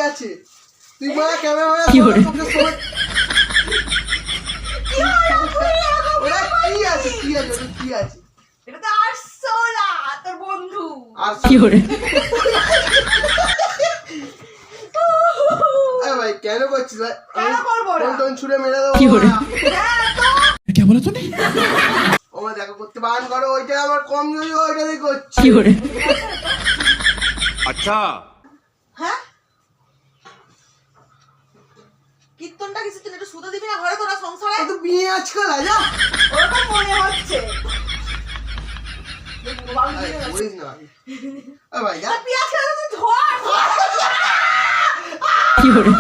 আছে তুই বলা ক্যামেরা কি করে ওরা কি আছে কি আছে কি আছে এটা তো আরশোলা তোর বন্ধু আর কি করে আরে ভাই কেন করছিস ভাই কেন করবো না? ফোন ছুড়ে মেরে দেবো কি করে? क्या बोला तूने আমার দেখা করতে বান করো ওইটা আমার কমজোরি ওইটা দিয়ে করছি কি করে अच्छा হ্যাঁ কীর্তনটা কিছু তুই একটু শুতে দিবি না ঘরে তোরা সংসারে তো বিয়ে আজকাল আজা ওরকম মনে হচ্ছে বলিস না ভাই আরে ভাই যা পিয়াজ খেলে তুই ধোয়া কি করে